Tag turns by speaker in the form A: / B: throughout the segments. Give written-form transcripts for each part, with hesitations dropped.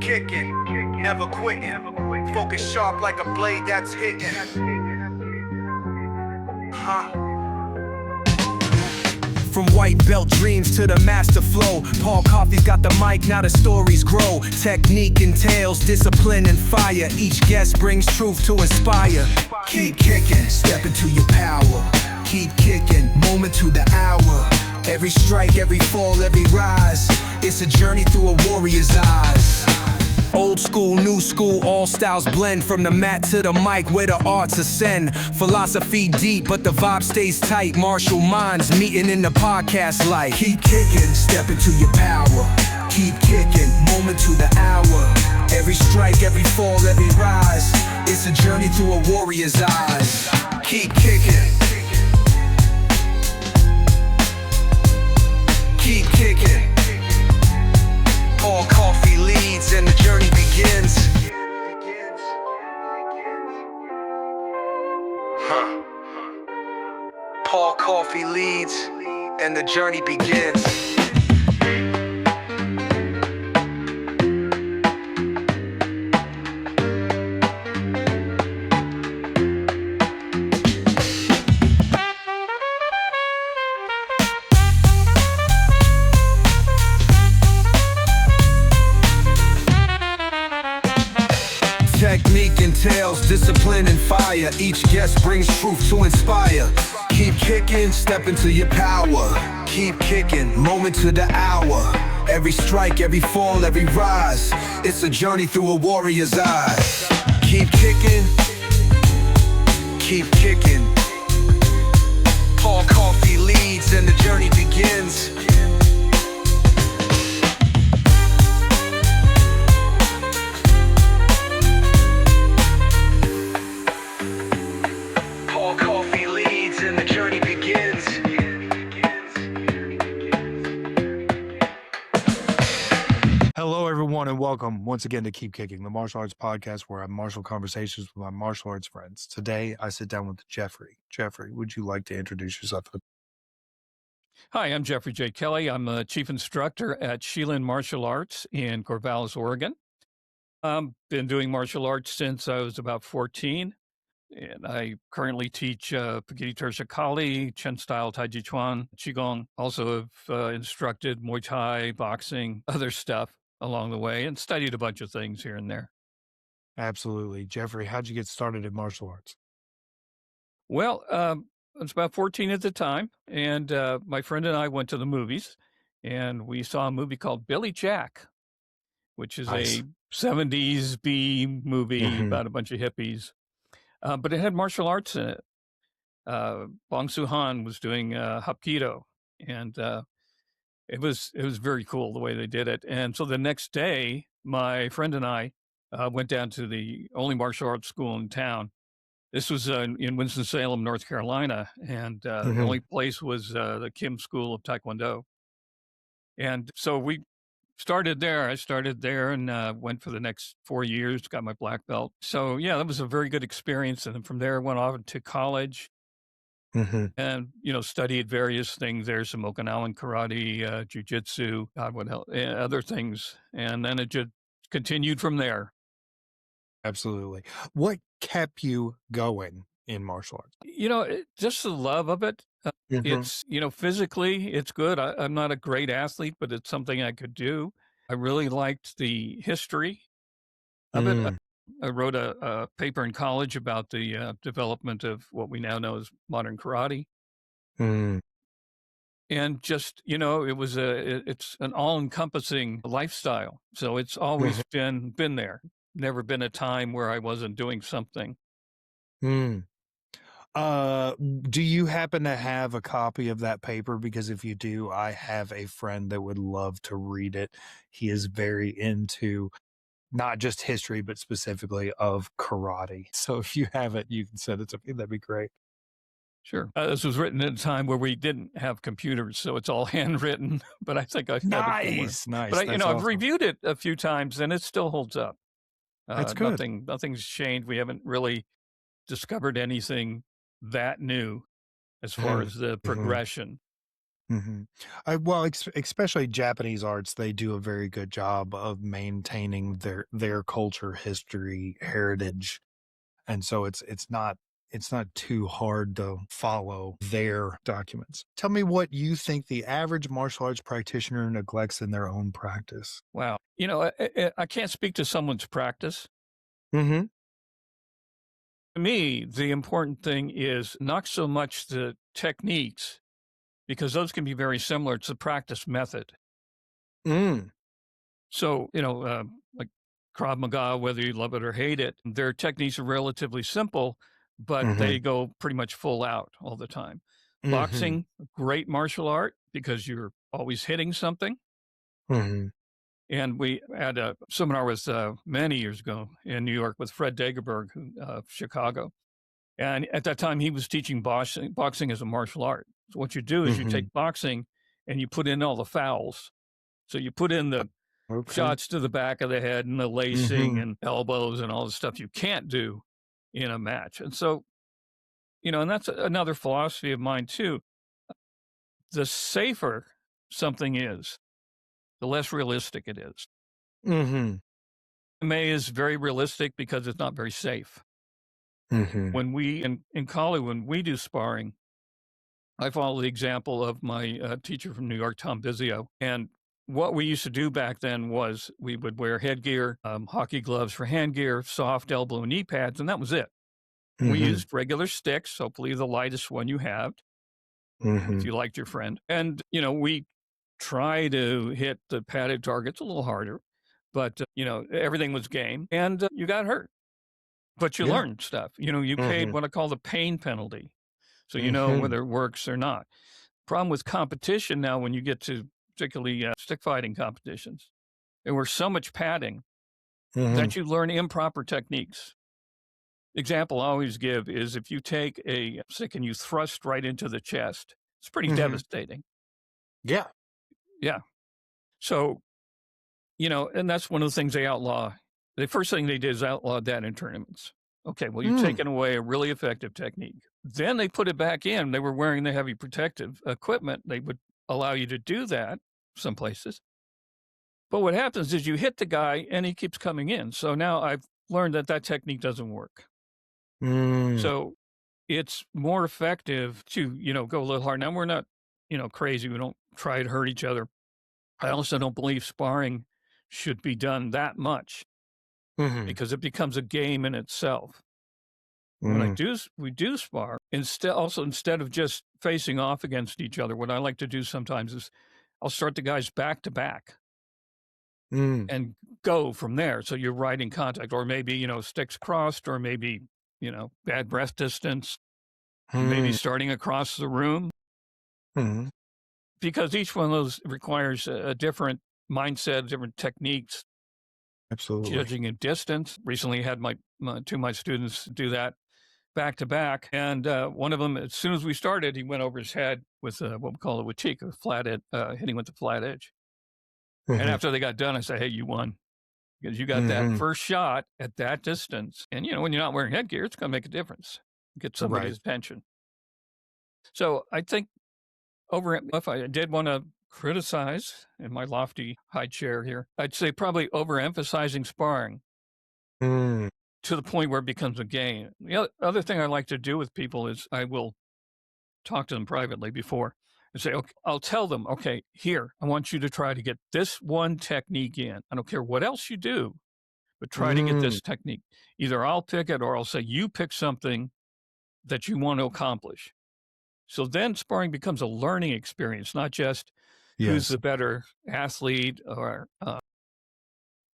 A: kicking, never quitting. Focus sharp like a blade that's hitting. From white belt dreams to the master flow, Paul Coffey's got the mic, now the stories grow. Technique entails discipline and fire. Each guest brings truth to inspire. Keep kicking, step into your power. Keep kicking, moment to the hour. Every strike, every fall, every rise. It's a journey through a warrior's eyes. Old school, new school, all styles blend. From the mat to the mic, where the arts ascend. Philosophy deep, but the vibe stays tight. Martial minds meeting in the podcast light. Keep kicking, step into your power. Keep kicking, moment to the hour. Every strike, every fall, every rise. It's a journey through a warrior's eyes. Keep kicking. Keep kicking. Paul Coffey leads and the journey begins. Paul Coffey leads and the journey begins. Technique entails discipline and fire. Each guest brings truth to inspire. Keep kicking, step into your power. Keep kicking, moment to the hour. Every strike, every fall, every rise. It's a journey through a warrior's eyes. Keep kicking. Keep kicking. Paul Coffey leads and the journey begins.
B: Hello, everyone, and welcome once again to Keep Kicking, the martial arts podcast where I have martial conversations with my martial arts friends. Today, I sit down with Jeffrey. Jeffrey, would you like to introduce yourself?
C: Hi, I'm Jeffrey J. Kelly. I'm a chief instructor at Shaolin Martial Arts in Corvallis, Oregon. Been doing martial arts since I was about 14, and I currently teach Pekiti Tarsia Kali, Chen-style Taiji Qigong. Also have instructed Muay Thai, boxing, other stuff along the way, and studied a bunch of things here and there.
B: Absolutely. Jeffrey, how'd you get started in martial arts?
C: Well, I was about 14 at the time, and my friend and I went to the movies, and we saw a movie called Billy Jack, which is
B: Nice.
C: a 70s B movie about a bunch of hippies, but it had martial arts in it. Bong Soo-han was doing Hapkido, and it was very cool the way they did it. And so the next day, my friend and I went down to the only martial arts school in town. This was in Winston-Salem, North Carolina, and the only place was the Kim School of Taekwondo. And so we started there. I started there and went for the next 4 years, got my black belt. So yeah, that was a very good experience. And then from there, I went off to college and, studied various things there, some Okinawan karate, jiu-jitsu, God, what else, other things. And then it just continued from there.
B: Absolutely. What kept you going in martial arts?
C: Just the love of it. It's, physically, it's good. I'm not a great athlete, but it's something I could do. I really liked the history of it. I wrote a paper in college about the development of what we now know as modern karate. And just, it's an all-encompassing lifestyle. So it's always been there. Never been a time where I wasn't doing something.
B: Do you happen to have a copy of that paper? Because if you do, I have a friend that would love to read it. He is very into not just history, but specifically of karate. So if you have it, you can send it to me. That'd be great.
C: Sure. This was written at a time where we didn't have computers, so it's all handwritten, but I think I've got it somewhere.
B: Nice.
C: But
B: That's
C: I've
B: awesome.
C: reviewed it a few times and it still holds up.
B: That's good.
C: Nothing's changed. We haven't really discovered anything that new as far as the progression.
B: Well, especially Japanese arts, they do a very good job of maintaining their culture, history, heritage, and so it's not too hard to follow their documents. Tell me what you think the average martial arts practitioner neglects in their own practice.
C: Wow. I can't speak to someone's practice.
B: Mm-hmm.
C: To me, the important thing is not so much the techniques, because those can be very similar. It's the practice method.
B: Mm.
C: So, like Krav Maga, whether you love it or hate it, their techniques are relatively simple, but
B: Mm-hmm.
C: they go pretty much full out all the time.
B: Mm-hmm.
C: Boxing, great martial art because you're always hitting something.
B: Mm-hmm.
C: And we had a seminar with many years ago in New York with Fred Dagerberg of Chicago. And at that time, he was teaching boxing as a martial art. So what you do is you
B: Mm-hmm.
C: take boxing and you put in all the fouls. So you put in the
B: Okay.
C: shots to the back of the head and the lacing
B: Mm-hmm.
C: and elbows and all the stuff you can't do in a match. And so, and that's another philosophy of mine too. The safer something is, the less realistic it is.
B: Mm-hmm.
C: MMA is very realistic because it's not very safe.
B: Mm-hmm.
C: When we, in college, when we do sparring, I follow the example of my teacher from New York, Tom Bizio. And what we used to do back then was we would wear headgear, hockey gloves for hand gear, soft elbow and knee pads, and that was it. We
B: Mm-hmm.
C: used regular sticks, hopefully the lightest one you have,
B: Mm-hmm.
C: if you liked your friend. And, we try to hit the padded targets a little harder, but, everything was game and you got hurt. But you
B: Yeah.
C: learned stuff. You paid
B: Mm-hmm.
C: what I call the pain penalty. So you know
B: Mm-hmm.
C: whether it works or not. Problem with competition now, when you get to particularly stick fighting competitions, there was so much padding
B: Mm-hmm.
C: that you learn improper techniques. Example I always give is if you take a stick and you thrust right into the chest, it's pretty
B: Mm-hmm.
C: devastating.
B: Yeah.
C: Yeah. So, and that's one of the things they outlaw. The first thing they did is outlaw that in tournaments. Okay, well, you've
B: Mm.
C: taken away a really effective technique. Then they put it back in. They were wearing the heavy protective equipment. They would allow you to do that some places. But what happens is you hit the guy and he keeps coming in. So now I've learned that technique doesn't work.
B: Mm.
C: So it's more effective to, go a little hard. Now we're not, crazy. We don't try to hurt each other. I also don't believe sparring should be done that much
B: Mm-hmm.
C: because it becomes a game in itself. When
B: Mm.
C: we do spar, instead of just facing off against each other, what I like to do sometimes is I'll start the guys back to back
B: Mm.
C: and go from there. So you're right in contact, or maybe, sticks crossed, or maybe, bad breath distance, maybe
B: Mm.
C: starting across the room,
B: Mm.
C: because each one of those requires a different mindset, different techniques,
B: Absolutely.
C: judging in distance. Recently had two of my students do that back to back. And one of them, as soon as we started, he went over his head with what we call a watik, a flat edge, hitting with the flat edge. And
B: Mm-hmm.
C: after they got done, I said, hey, you won. Because you got that
B: Mm-hmm.
C: first shot at that distance. And, when you're not wearing headgear, it's going to make a difference. Get somebody's
B: Right.
C: attention. So I think if I did want to criticize in my lofty high chair here, I'd say probably overemphasizing sparring
B: Mm.
C: to the point where it becomes a game. The other thing I like to do with people is I will talk to them privately before and say, okay, I'll tell them, okay, here, I want you to try to get this one technique in. I don't care what else you do, but try to get
B: Mm.
C: this technique. Either I'll pick it or I'll say, you pick something that you want to accomplish. So then sparring becomes a learning experience, not just who's
B: Yes.
C: the better athlete or,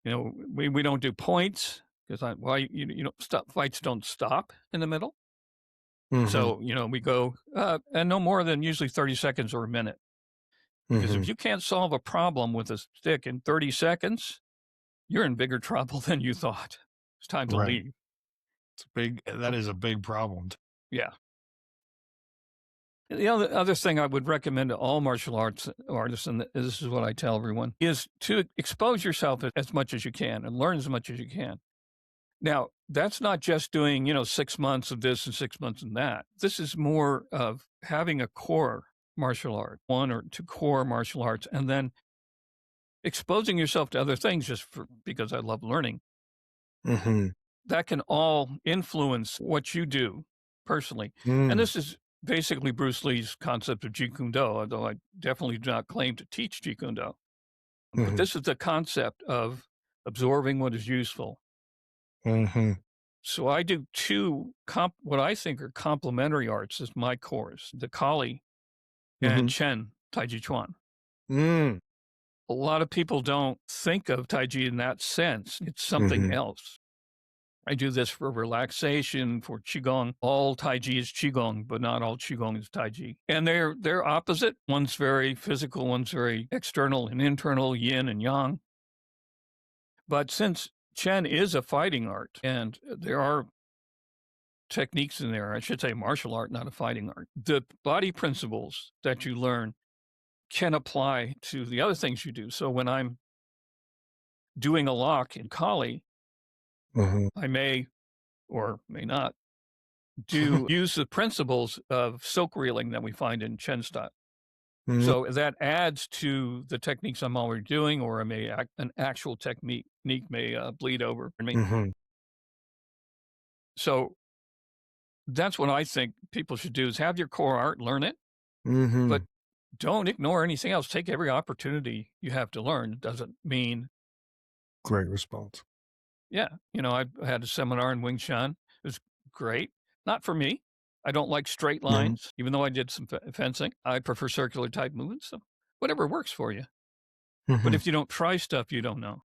C: we don't do points because fights don't stop in the middle.
B: Mm-hmm.
C: So, we go and no more than usually 30 seconds or a minute. Because
B: Mm-hmm.
C: if you can't solve a problem with a stick in 30 seconds, you're in bigger trouble than you thought. It's time to
B: Right.
C: leave.
B: That is a big problem.
C: Yeah. The other thing I would recommend to all martial arts artists, and this is what I tell everyone, is to expose yourself as much as you can and learn as much as you can. Now, that's not just doing, 6 months of this and 6 months of that. This is more of having a core martial art, one or two core martial arts, and then exposing yourself to other things because I love learning. That can all influence what you do personally. And this is basically Bruce Lee's concept of Jeet Kune Do, although I definitely do not claim to teach Jeet Kune Do. But this is the concept of absorbing what is useful. So I do two what I think are complementary arts as my course, the Kali and Chen Taiji Chuan. A lot of people don't think of Taiji in that sense. It's something else. I do this for relaxation, for Qigong. All Taiji is Qigong, but not all Qigong is Taiji. And they're opposite. One's very physical, one's very external and internal, yin and yang. But since Chen is a fighting art, and there are techniques in there, I should say martial art, not a fighting art, the body principles that you learn can apply to the other things you do. So when I'm doing a lock in Kali, I may or may not use the principles of silk reeling that we find in Chen-style. So that adds to the techniques I'm already doing, or an actual technique may bleed over me. So that's what I think people should do, is have your core art, learn it, but don't ignore anything else. Take every opportunity you have to learn. It doesn't mean.
B: Great response.
C: Yeah. I had a seminar in Wing Chun. It was great. Not for me. I don't like straight lines, even though I did some fencing. I prefer circular type movements. So whatever works for you. But if you don't try stuff, you don't know.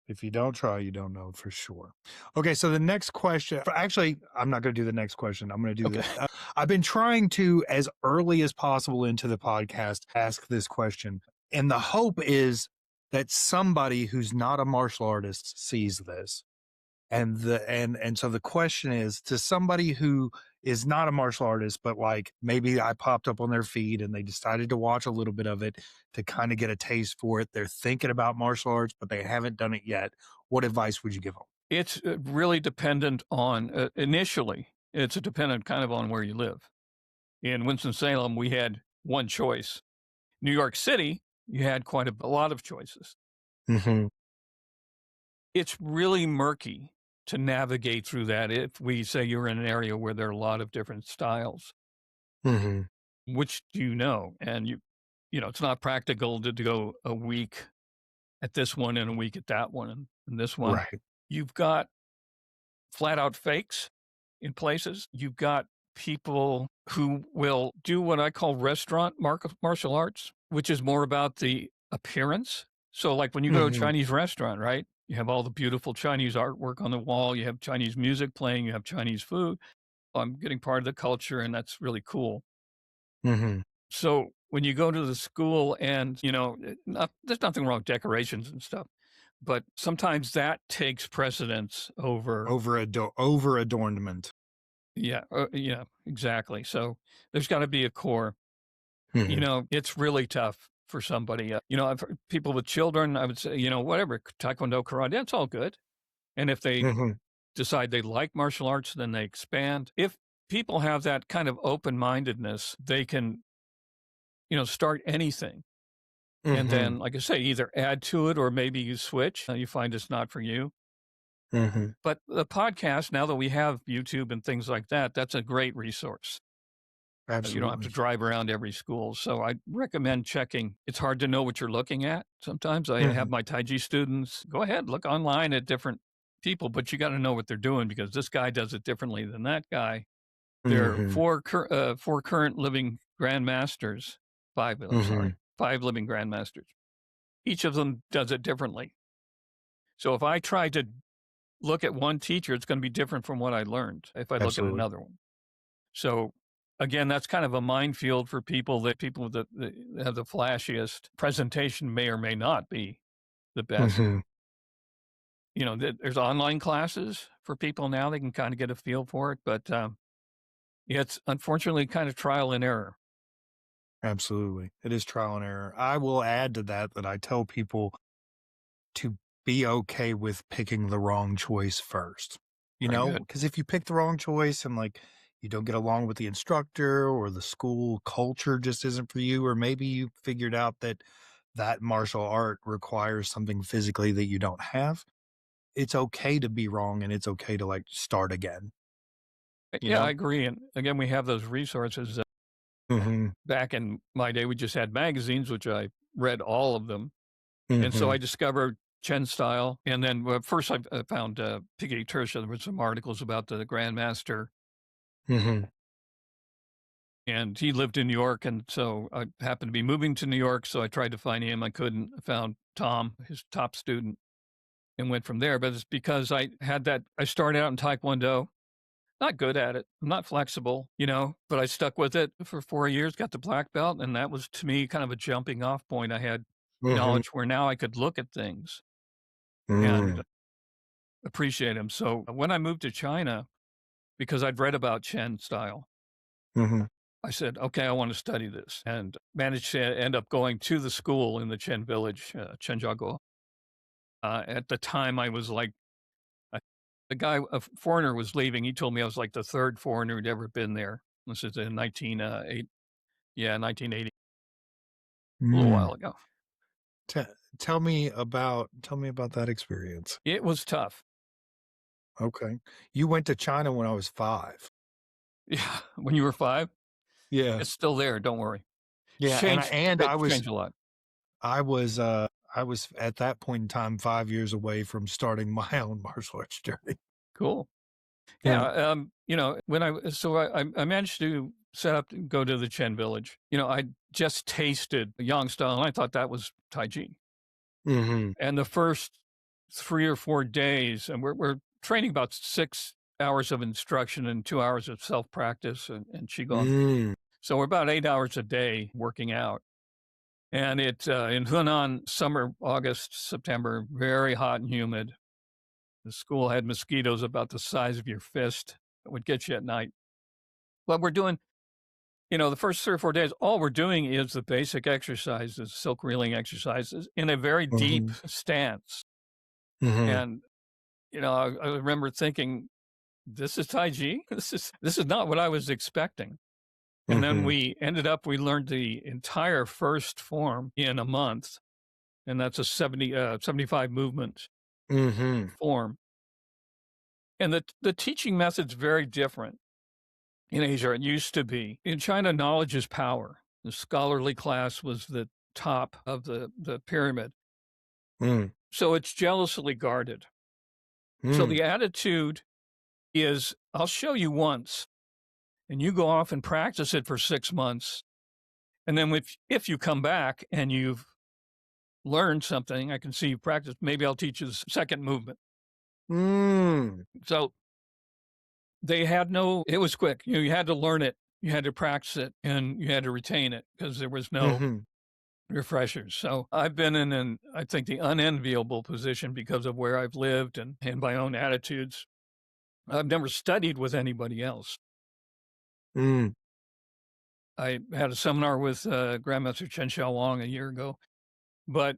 B: If you don't try, you don't know for sure. Okay, so the next question, actually, I'm not going to do the next question. I'm going to do this. I've been trying to, as early as possible into the podcast, ask this question. And the hope is that somebody who's not a martial artist sees this. And so the question is, to somebody who is not a martial artist, but like maybe I popped up on their feed and they decided to watch a little bit of it to kind of get a taste for it. They're thinking about martial arts, but they haven't done it yet. What advice would you give them?
C: It's really dependent on, initially, it's dependent kind of on where you live. In Winston-Salem, we had one choice. New York City, you had quite a lot of choices. It's really murky to navigate through that if we say you're in an area where there are a lot of different styles. Which do you know? And it's not practical to go a week at this one and a week at that one and this one.
B: Right.
C: You've got flat out fakes in places. You've got people who will do what I call restaurant martial arts, which is more about the appearance. So like when you go to a Chinese restaurant, right? You have all the beautiful Chinese artwork on the wall. You have Chinese music playing. You have Chinese food. I'm getting part of the culture, and that's really cool. So when you go to the school and, there's nothing wrong with decorations and stuff, but sometimes that takes precedence over
B: adornment.
C: Yeah, exactly. So there's got to be a core. It's really tough for somebody. I've heard people with children, I would say, whatever, Taekwondo, karate, that's all good. And if they decide they like martial arts, then they expand. If people have that kind of open-mindedness, they can, start anything. And then, like I say, either add to it or maybe you switch. You find it's not for you. But the podcast, now that we have YouTube and things like that, that's a great resource.
B: Absolutely.
C: You don't have to drive around every school. So I recommend checking. It's hard to know what you're looking at. Sometimes I have my Taiji students go ahead, look online at different people, but you got to know what they're doing because this guy does it differently than that guy. There are four current living grandmasters, five living grandmasters. Each of them does it differently. So if I try to look at one teacher, it's going to be different from what I learned if I look at another one. So again, that's kind of a minefield for people that have the flashiest presentation may or may not be the best. There's online classes for people now. They can kind of get a feel for it, but it's unfortunately kind of trial and error.
B: Absolutely. It is trial and error. I will add to that I tell people to be okay with picking the wrong choice first, because if you pick the wrong choice and you don't get along with the instructor, or the school culture just isn't for you, or maybe you figured out that that martial art requires something physically that you don't have. It's okay to be wrong, and it's okay to like start again, you
C: Yeah, I
B: know?
C: agree. And again, we have those resources.
B: Mhm.
C: Back in my day, we just had magazines, which I read all of them. And so I
B: Mhm.
C: discovered Chen-style. And then first I found Pekiti Tarsia. There were some articles about the Grandmaster,
B: Mhm.
C: and he lived in New York. And so I happened to be moving to New York. So I tried to find him. I couldn't. I found Tom, his top student, and went from there. But it's because I had that, I started out in Taekwondo, not good at it. I'm not flexible, but I stuck with it for 4 years, got the black belt. And that was to me kind of a jumping off point. I had
B: Mhm.
C: knowledge where now I could look at things and
B: Mm.
C: appreciate them. So when I moved to China, because I'd read about Chen style,
B: Mhm.
C: I said, okay, I want to study this, and managed to end up going to the school in the Chen village, Chenjiaguo. At the time, I was like, I- the guy, a foreigner was leaving. He told me I was like the third foreigner who'd ever been there. This is in 1980, a little
B: Mm.
C: while ago.
B: Te tell me about that experience.
C: It was tough.
B: Okay. You went to China when I was 5.
C: Yeah. When you were 5,
B: Yeah.
C: it's still there. Don't worry. It's
B: Yeah,
C: changed.
B: I
C: It's
B: was
C: changed a lot.
B: I was, I was at that point in time 5 years away from starting my own martial arts journey.
C: Cool.
B: Yeah.
C: Yeah, when I managed to set up to go to the Chen village. I just tasted Yang style, and I thought that was Taiji.
B: Mhm.
C: And the first 3 or 4 days, and we're training about 6 hours of instruction and 2 hours of self-practice and qigong.
B: Mm.
C: So we're about 8 hours a day working out. And in Hunan, summer, August, September, very hot and humid. The school had mosquitoes about the size of your fist that would get you at night. But we're doing, the first 3 or 4 days, all we're doing is the basic exercises, silk reeling exercises in a very deep
B: Mhm.
C: stance.
B: Mhm.
C: And, I remember thinking, this is Taiji. This is not what I was expecting. And then
B: Mhm.
C: we learned the entire first form in a month. And that's a 75 movement
B: Mhm.
C: form. And the teaching method's very different in Asia. It used to be. In China, knowledge is power. The scholarly class was the top of the pyramid.
B: Mm.
C: So it's jealously guarded. So
B: Mm.
C: the attitude is, I'll show you once, and you go off and practice it for 6 months. And then if you come back and you've learned something, I can see you practice, maybe I'll teach you the second movement.
B: Mm.
C: So it was quick. You had to learn it, you had to practice it, and you had to retain it because there was no
B: Mhm.
C: refreshers. So I've been in I think, the unenviable position because of where I've lived and my own attitudes. I've never studied with anybody else.
B: Mm.
C: I had a seminar with Grandmaster Chen Shaolin a year ago, but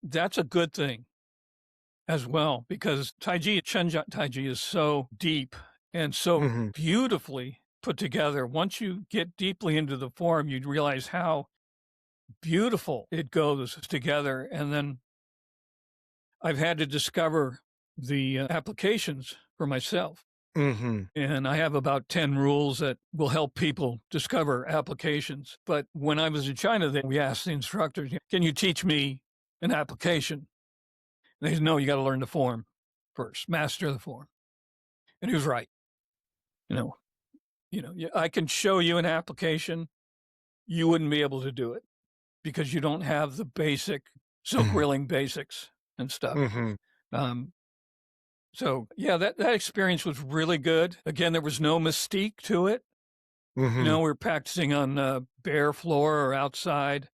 C: that's a good thing as well, because Taiji is so deep and so
B: Mhm.
C: beautifully put together. Once you get deeply into the form, you'd realize how beautiful it goes together. And then I've had to discover the applications for myself.
B: Mhm.
C: And I have about 10 rules that will help people discover applications. But when I was in China, we asked the instructors, can you teach me an application? And they said, no, you got to learn the form first, master the form. And he was right. You know, I can show you an application. You wouldn't be able to do it because you don't have the basic silk
B: Mhm.
C: reeling basics and stuff.
B: Mhm.
C: Um, So yeah, that experience was really good. Again, there was no mystique to it.
B: Mhm.
C: We're practicing on bare floor or outside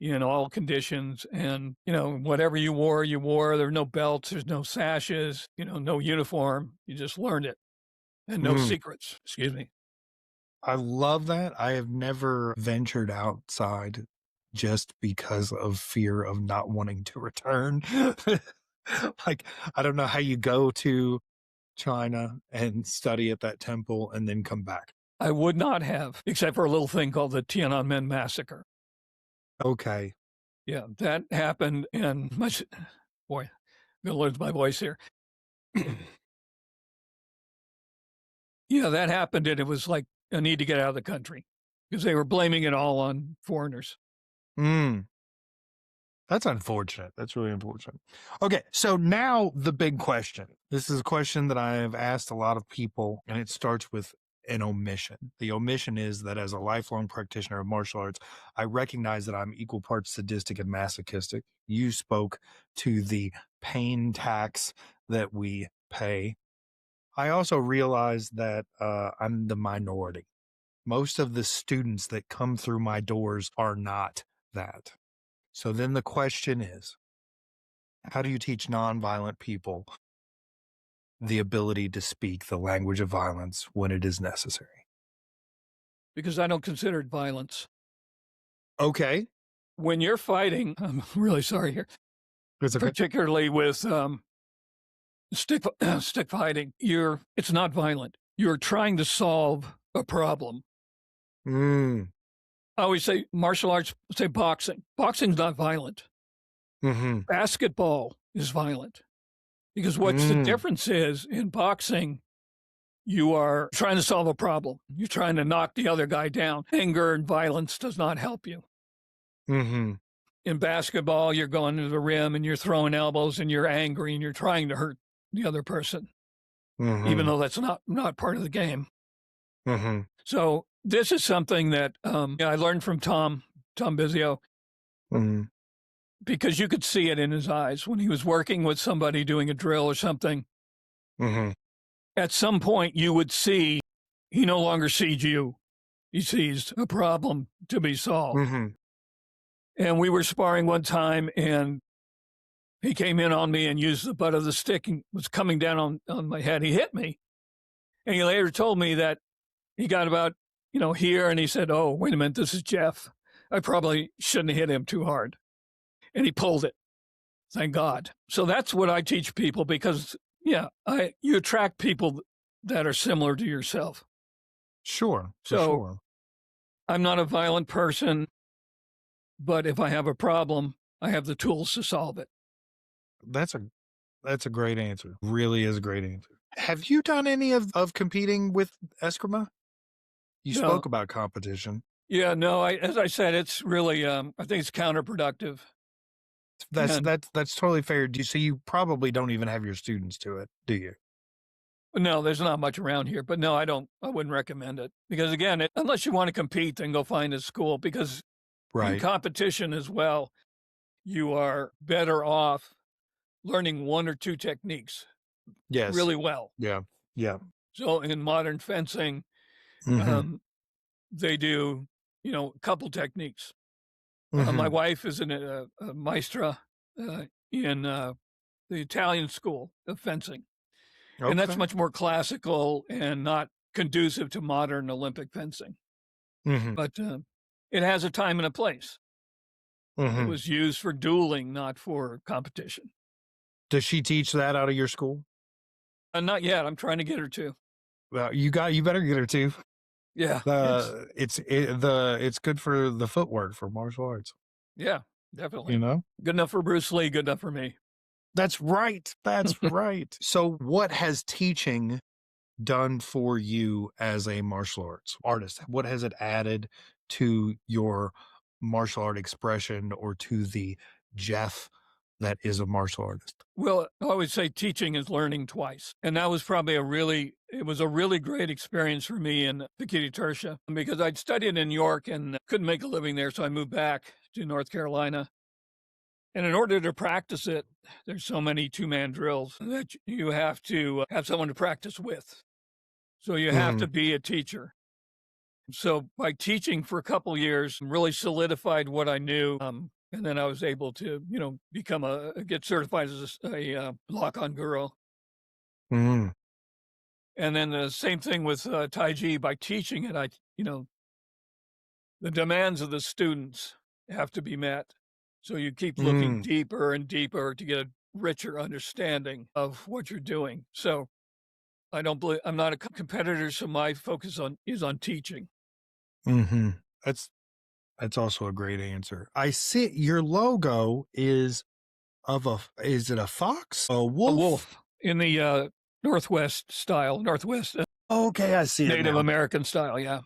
C: in all conditions, and whatever you wore, you wore. There were no belts, there's no sashes, no uniform. You just learned it, and no
B: Mm.
C: secrets. Excuse me.
B: I love that. I have never ventured outside just because of fear of not wanting to return. Like, I don't know how you go to China and study at that temple and then come back?
C: I would not have, except for a little thing called the Tiananmen Massacre.
B: Okay.
C: Yeah, that happened, and boy, I'm gonna lose my voice here. Yeah, that happened, and it was like a need to get out of the country because they were blaming it all on foreigners.
B: That's unfortunate. That's really unfortunate. Okay, so now the big question. This is a question that I have asked a lot of people, and it starts with an omission. The omission is that as a lifelong practitioner of martial arts, I recognize that I'm equal parts sadistic and masochistic. You spoke to the pain tax that we pay. I also realize that I'm the minority. Most of the students that come through my doors are not that. So then the question is, how do you teach nonviolent people the ability to speak the language of violence when it is necessary?
C: Because I don't consider it violence.
B: Okay.
C: When you're fighting, I'm really sorry here,
B: It's okay.
C: particularly with stick fighting, it's not violent. You're trying to solve a problem. I always say martial arts, say boxing. Boxing's not violent. Basketball is violent. Because what's the difference is in boxing, you are trying to solve a problem. You're trying to knock the other guy down. Anger and violence does not help you. In basketball, you're going to the rim and you're throwing elbows and you're angry and you're trying to hurt the other person, even though that's not part of the game. So this is something that I learned from Tom Bizio, because you could see it in his eyes when he was working with somebody doing a drill or something. At some point, you would see he no longer sees you. He sees a problem to be solved. And we were sparring one time, and he came in on me and used the butt of the stick and was coming down on my head. He hit me. And he later told me that he got about, here, and he said, "Oh, wait a minute, this is Jeff. I probably shouldn't have hit him too hard." And he pulled it. Thank God. So that's what I teach people, because, you attract people that are similar to yourself.
B: Sure.
C: So I'm not a violent person, but if I have a problem, I have the tools to solve it.
B: That's a great answer. Really is a great answer. Have you done any of competing with Eskrima? You
C: No.
B: spoke about competition.
C: Yeah, no, as I said, it's really, I think it's counterproductive.
B: That's totally fair. So you probably don't even have your students do it, do you?
C: No, there's not much around here, but no, I wouldn't recommend it, because again, unless you want to compete, then go find a school, because in competition as well, you are better off learning one or two techniques.
B: Yes.
C: Really well.
B: Yeah.
C: So in modern fencing, they do, a couple techniques. My wife is a maestra in the Italian school of fencing.
B: Okay.
C: And that's much more classical and not conducive to modern Olympic fencing. But it has a time and a place. It was used for dueling, not for competition.
B: Does she teach that out of your school?
C: Not yet. I'm trying to get her to.
B: Well, you better get her to.
C: Yeah.
B: It's good for the footwork for martial arts.
C: Yeah, definitely. Good enough for Bruce Lee, good enough for me.
B: That's right. That's right. So what has teaching done for you as a martial arts artist? What has it added to your martial art expression, or to the Jeff that is a martial artist?
C: Well, I always say teaching is learning twice. And that was probably a really great experience for me in Pekiti Tarsia, because I'd studied in New York and couldn't make a living there. So I moved back to North Carolina. And in order to practice it, there's so many two-man drills that you have to have someone to practice with. So you have to be a teacher. So by teaching for a couple years, really solidified what I knew. And then I was able to, get certified as a lock-on guru. And then the same thing with Taiji. By teaching it, the demands of the students have to be met. So you keep looking deeper and deeper to get a richer understanding of what you're doing. So I don't believe I'm not a competitor, so my focus is on teaching.
B: Mm-hmm. That's also a great answer. I see your logo is is it a fox? A wolf?
C: A wolf in the Northwest style, Northwest
B: Okay, I see it
C: Native
B: now.
C: American style, yeah.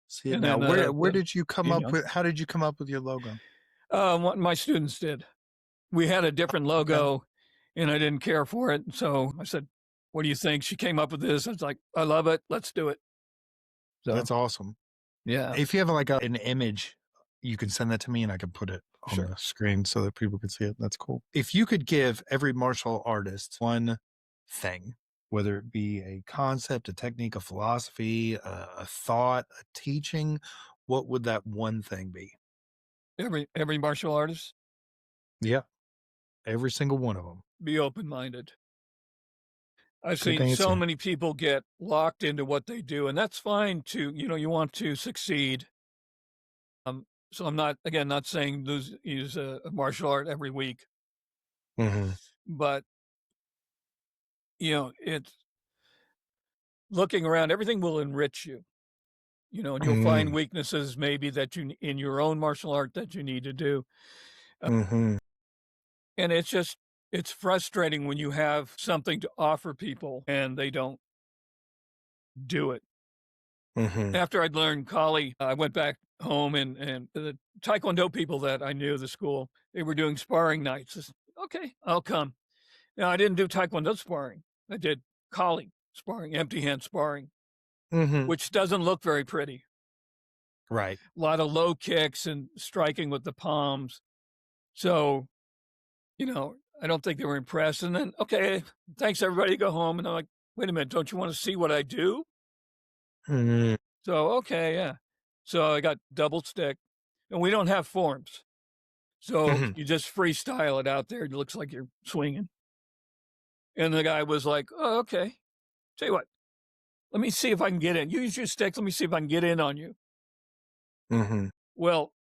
B: See it
C: And
B: now.
C: then
B: Where did you come
C: yin
B: up
C: yang.
B: with? How did you come up with your logo?
C: What my students did. We had a different
B: Okay.
C: logo, and I didn't care for it. So I said, "What do you think?" She came up with this. I was like, "I love it. Let's do it." So
B: That's awesome.
C: yeah,
B: If you have like an image, you can send that to me and I can put it on
C: sure.
B: the screen so that people can see it. That's cool. If you could give every martial artist one thing, whether it be a concept, a technique, a philosophy, a thought, a teaching, what would that one thing be?
C: Every martial artist,
B: Yeah, every single one of them.
C: be open minded. I've
B: Good
C: seen so
B: answer.
C: many people get locked into what they do, and that's fine to, you want to succeed. So I'm not saying use a martial art every week,
B: Mm-hmm.
C: but it's looking around. Everything will enrich you, and you'll find
B: Mm-hmm.
C: weaknesses maybe that you in your own martial art that you need to do.
B: Mm-hmm.
C: And it's frustrating when you have something to offer people and they don't do it.
B: Mm-hmm.
C: After I'd learned Kali, I went back home and the Taekwondo people that I knew at the school, they were doing sparring nights. I said, okay, I'll come. Now, I didn't do Taekwondo sparring. I did Kali sparring, empty hand sparring,
B: Mm-hmm.
C: which doesn't look very pretty.
B: Right.
C: A lot of low kicks and striking with the palms. So, I don't think they were impressed. And then, okay, thanks everybody, go home. And I'm like, wait a minute, don't you want to see what I do?
B: Mm-hmm.
C: So, okay, yeah. So I got double stick, and we don't have forms. So
B: Mm-hmm.
C: you just freestyle it out there. It looks like you're swinging. And the guy was like, oh, okay. Tell you what, let me see if I can get in. You use your stick. Let me see if I can get in on you.
B: Mm-hmm.
C: Well,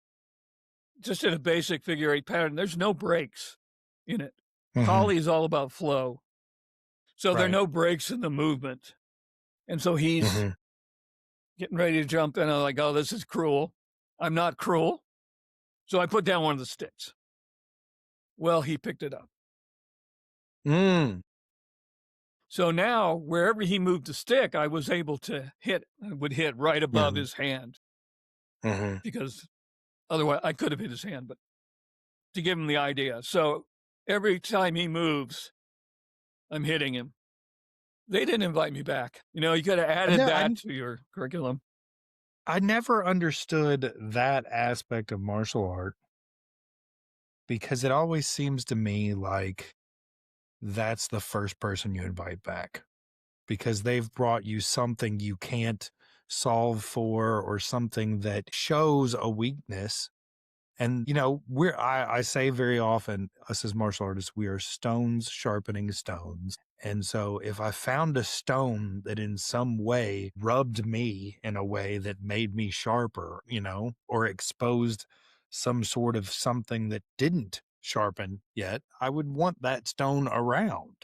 C: just in a basic figure eight pattern, there's no breaks in it.
B: Mm-hmm.
C: Kali is all about flow. So there are
B: Right.
C: no breaks in the movement. And so he's
B: Mm-hmm.
C: getting ready to jump in. I'm like, oh, this is cruel. I'm not cruel. So I put down one of the sticks. Well, he picked it up.
B: Mm.
C: So now, wherever he moved the stick, I was able to hit. I would hit right above
B: Mm-hmm.
C: his hand
B: Mm-hmm.
C: because otherwise I could have hit his hand, but to give him the idea. So every time he moves, I'm hitting him. They didn't invite me back. You could have added that to your curriculum.
B: I never understood that aspect of martial art because it always seems to me like that's the first person you invite back because they've brought you something you can't solve for or something that shows a weakness. And I say very often, us as martial artists, we are stones sharpening stones. And so if I found a stone that in some way rubbed me in a way that made me sharper, or exposed some sort of something that didn't sharpen yet, I would want that stone around.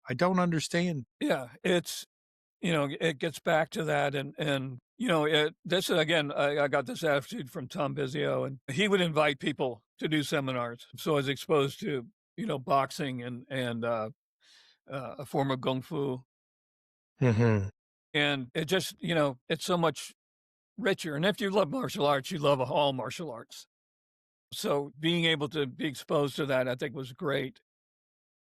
B: I don't understand.
C: Yeah, it gets back to that. And this is, again, I got this attitude from Tom Bizio, and he would invite people to do seminars. So I was exposed to, boxing and a form of Kung Fu.
B: Mm-hmm.
C: And it just, it's so much richer. And if you love martial arts, you love all martial arts. So being able to be exposed to that, I think was great.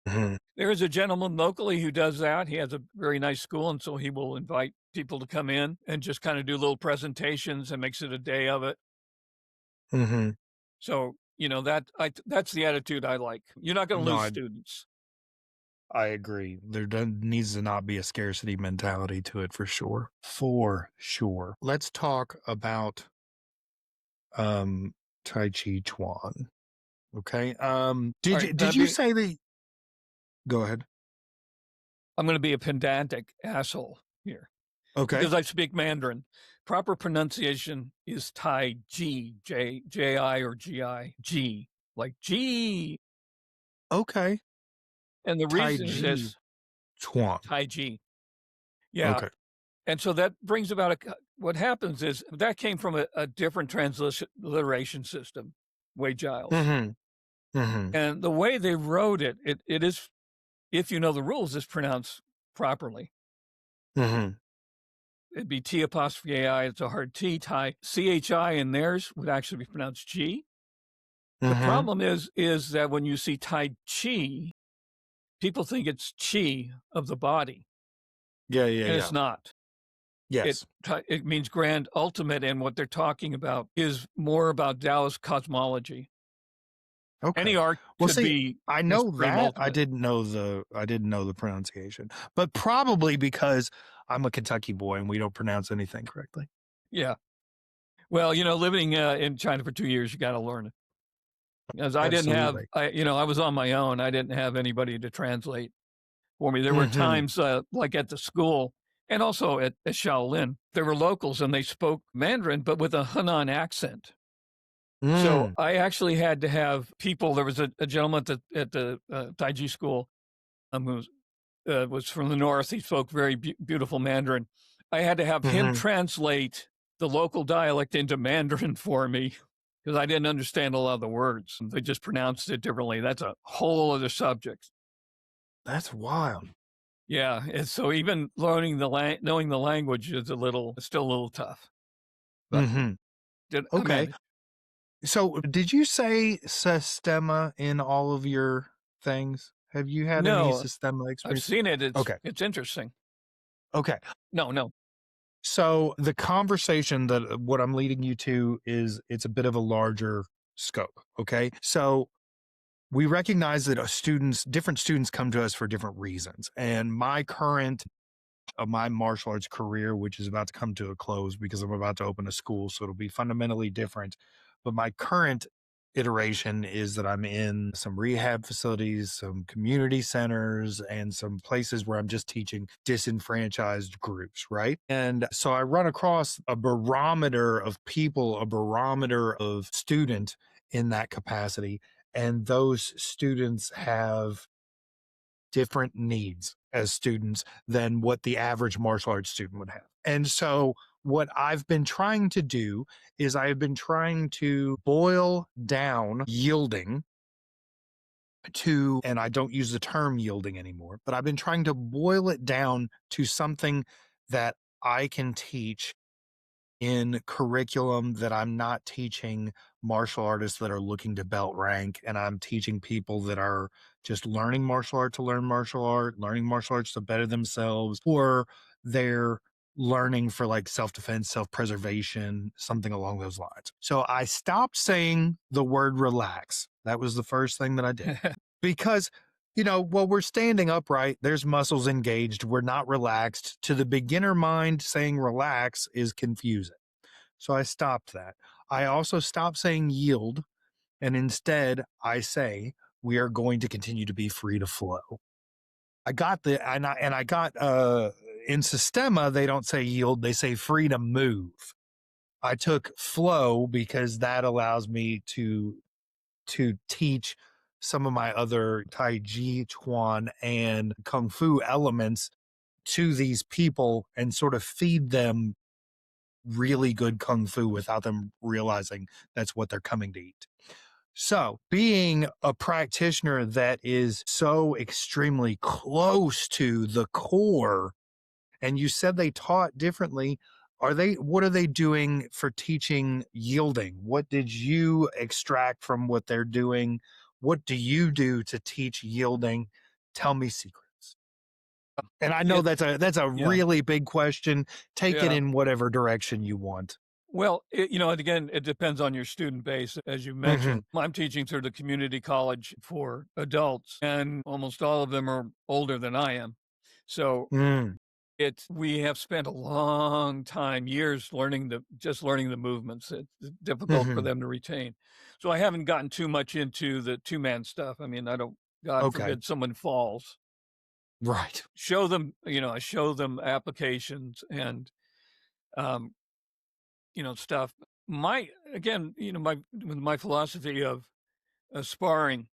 B: Mm-hmm.
C: There is a gentleman locally who does that. He has a very nice school, and so he will invite people to come in and just kind of do little presentations and makes it a day of it.
B: Mm-hmm.
C: So, that's the attitude I like. You're not going to
B: No,
C: lose students.
B: I agree. There needs to not be a scarcity mentality to it for sure. For sure. Let's talk about Tai Chi Chuan. Okay. Did you say the Go ahead.
C: I'm going to be a pedantic asshole here.
B: Okay.
C: Because I speak Mandarin. Proper pronunciation is Taiji, J-I or G-I, G, like G.
B: Okay.
C: And the reason is
B: Taiji
C: this.
B: Chuan.
C: Taiji. Yeah.
B: Okay.
C: And so that brings about what happens is that came from a different transliteration system, Wade Giles. And the way they wrote it, it is, if you know the rules, is pronounced properly. It'd be T apostrophe AI. It's a hard T. Tai. CHI in theirs would actually be pronounced G. The problem is that when you see Tai Chi, people think it's chi of the body.
B: Yeah.
C: And it's not.
B: Yes.
C: It means grand ultimate, and what they're talking about is more about Taoist cosmology.
B: Okay.
C: Any art
B: Well,
C: could
B: see,
C: be
B: I
C: the
B: know
C: supreme
B: that. I
C: ultimate.
B: didn't know the pronunciation, but probably because I'm a Kentucky boy and we don't pronounce anything correctly.
C: Yeah. Well, living in China for 2 years, you got to learn it. Because I didn't have,
B: Absolutely.
C: I was on my own. I didn't have anybody to translate for me. There were times like at the school and also at Shaolin, there were locals and they spoke Mandarin, but with a Henan accent. So I actually had to have people. There was a gentleman at the Taiji school who was from the north. He spoke very beautiful Mandarin. I had to have him translate the local dialect into Mandarin for me because I didn't understand a lot of the words. They just pronounced it differently. That's a whole other subject.
B: That's wild.
C: Yeah, and so even knowing the language is still a little tough. But I
B: Okay.
C: managed.
B: So, did you say Sistema in all of your things? Have you had any
C: No,
B: Sistema
C: I've
B: experience?
C: seen it.
B: Okay.
C: It's interesting.
B: Okay.
C: No.
B: So, the conversation that what I'm leading you to is it's a bit of a larger scope. Okay. So, we recognize that different students come to us for different reasons. And my current of my martial arts career, which is about to come to a close because I'm about to open a school. So it'll be fundamentally different. But my current iteration is that I'm in some rehab facilities, some community centers, and some places where I'm just teaching disenfranchised groups, right? And so I run across a barometer of people, a barometer of student in that capacity. And those students have different needs as students than what the average martial arts student would have. And so what I've been trying to do is I've been trying to boil down yielding to, and I don't use the term yielding anymore, but I've been trying to boil it down to something that I can teach in curriculum that I'm not teaching martial artists that are looking to belt rank, and I'm teaching people that are just learning martial art to learn martial art, learning martial arts to better themselves, or they're learning for like self-defense, self-preservation, something along those lines. So I stopped saying the word relax. That was the first thing that I did. Because while we're standing upright, there's muscles engaged. We're not relaxed. To the beginner mind, saying relax is confusing. So I stopped that. I also stopped saying yield. And instead, I say we are going to continue to be free to flow. I got in Sistema, they don't say yield, they say free to move. I took flow because that allows me to teach some of my other Tai Chi, Chuan, and Kung Fu elements to these people and sort of feed them really good Kung Fu without them realizing that's what they're coming to eat. So, being a practitioner that is so extremely close to the core, and you said they taught differently, what are they doing for teaching yielding? What did you extract from what they're doing? What do you do to teach yielding? Tell me secrets. And I know that's a
C: Yeah.
B: really big question. Take it
C: Yeah.
B: in whatever direction you want.
C: Well, and again, it depends on your student base, as you mentioned. I'm teaching through the community college for adults, and almost all of them are older than I am. So we have spent a long time, years learning the movements. It's difficult for them to retain. So I haven't gotten too much into the two-man stuff. I mean, God
B: Okay.
C: forbid someone falls.
B: Right.
C: I show them applications and, stuff. My my philosophy of sparring,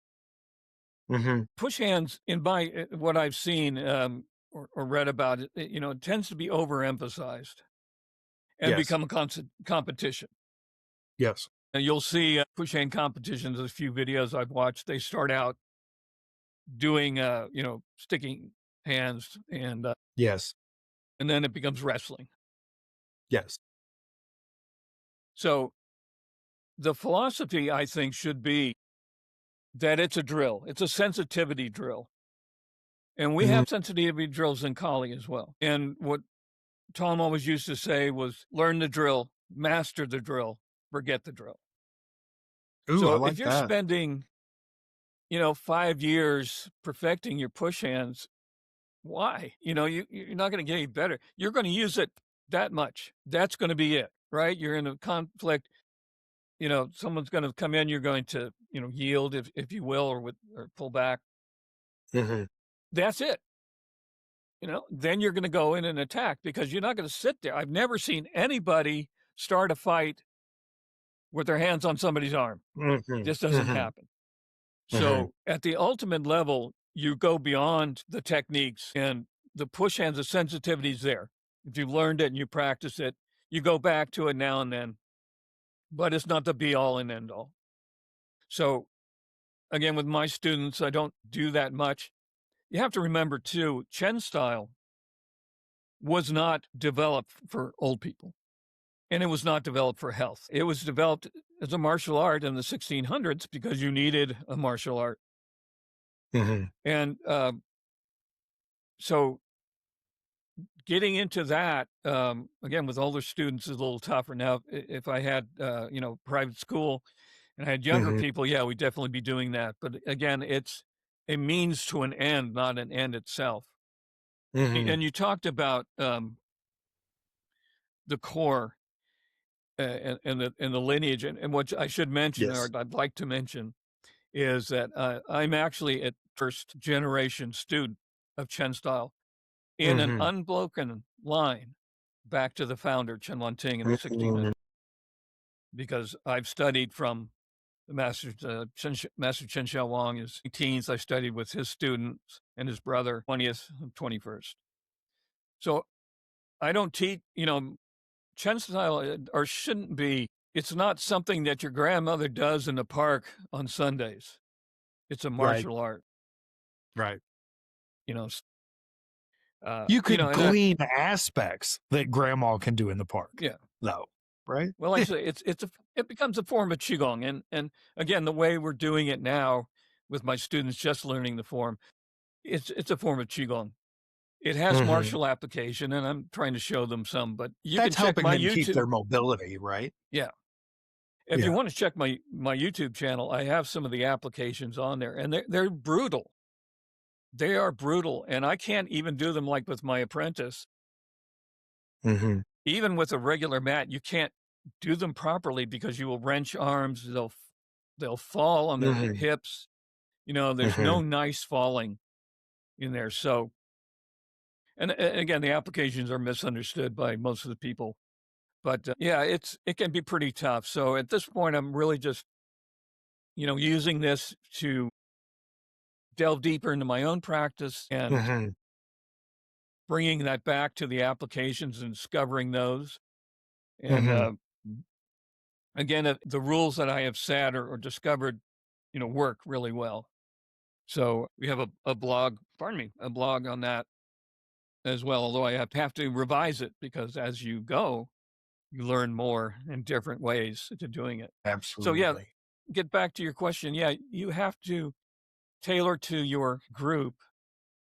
C: push hands in what I've seen, or read about it, it tends to be overemphasized and
B: Yes.
C: become a constant competition.
B: Yes.
C: And you'll see push hand competitions, a few videos I've watched, they start out doing, sticking hands
B: Yes.
C: and then it becomes wrestling.
B: Yes.
C: So the philosophy, I think, should be that it's a drill. It's a sensitivity drill. And we
B: Mhm.
C: have sensitivity drills in Kali as well. And what Tom always used to say was learn the drill, master the drill, forget the drill.
B: Ooh, I
C: So if
B: like
C: you're
B: that.
C: spending, 5 years perfecting your push hands, why? You're not going to get any better. You're going to use it that much. That's going to be it, right? You're in a conflict. Someone's going to come in. You're going to, yield, if you will, or pull back.
B: Mhm.
C: That's it. Then you're going to go in and attack because you're not going to sit there. I've never seen anybody start a fight with their hands on somebody's arm.
B: Mhm.
C: This doesn't
B: Mhm.
C: happen.
B: Mhm.
C: So at the ultimate level, you go beyond the techniques and the push hands, the sensitivity's there. If you've learned it and you practice it, you go back to it now and then, but it's not the be all and end all. So again, with my students, I don't do that much. You have to remember too, Chen style was not developed for old people and it was not developed for health. It was developed as a martial art in the 1600s because you needed a martial art.
B: Mhm.
C: And so getting into that, again, with older students is a little tougher. Now, if I had, private school and I had younger
B: Mhm.
C: people, yeah, we'd definitely be doing that. But again, it's a means to an end, not an end itself.
B: Mhm.
C: And you talked about the core and the lineage, and what I should mention, or
B: Yes.
C: I'd like to mention, is that I'm actually a first generation student of Chen style in an
B: Mhm.
C: unbroken line back to the founder, Chen Ting, in the
B: Mhm.
C: 1600s, because I've studied from the Master Chen Xiaowang, his teens. I studied with his students and his brother, 20th and 21st. So I don't teach, Chen style, or shouldn't be, it's not something that your grandmother does in the park on Sundays. It's a
B: Right.
C: martial art,
B: Right.
C: you know,
B: You could
C: and
B: glean aspects that grandma can do in the park,
C: yeah.
B: though, right?
C: Well, like I say, it becomes a form of qigong, and again, the way we're doing it now with my students just learning the form, it's a form of qigong. It has
B: Mhm.
C: martial application, and I'm trying to show them some. But you can
B: That's
C: check
B: helping
C: my
B: them keep
C: YouTube.
B: their mobility, right?
C: Yeah, if you
B: Yeah.
C: want to check my YouTube channel, I have some of the applications on there, and they're brutal. They are brutal, and I can't even do them like with my apprentice.
B: Mhm.
C: Even with a regular mat, you can't do them properly because you will wrench arms. They'll fall on their
B: Mhm.
C: hips. There's no
B: Mhm.
C: nice falling in there. So, and again, the applications are misunderstood by most of the people. But yeah, it can be pretty tough. So at this point, I'm really just using this to delve deeper into my own practice and
B: Mhm.
C: bringing that back to the applications and discovering those. And
B: Mhm.
C: again, the rules that I have set or discovered, work really well. So we have a blog, a blog on that as well, although I have to revise it because as you go, you learn more in different ways to doing it. So yeah,
B: Absolutely.
C: get back to your question. Yeah, you have to tailor to your group.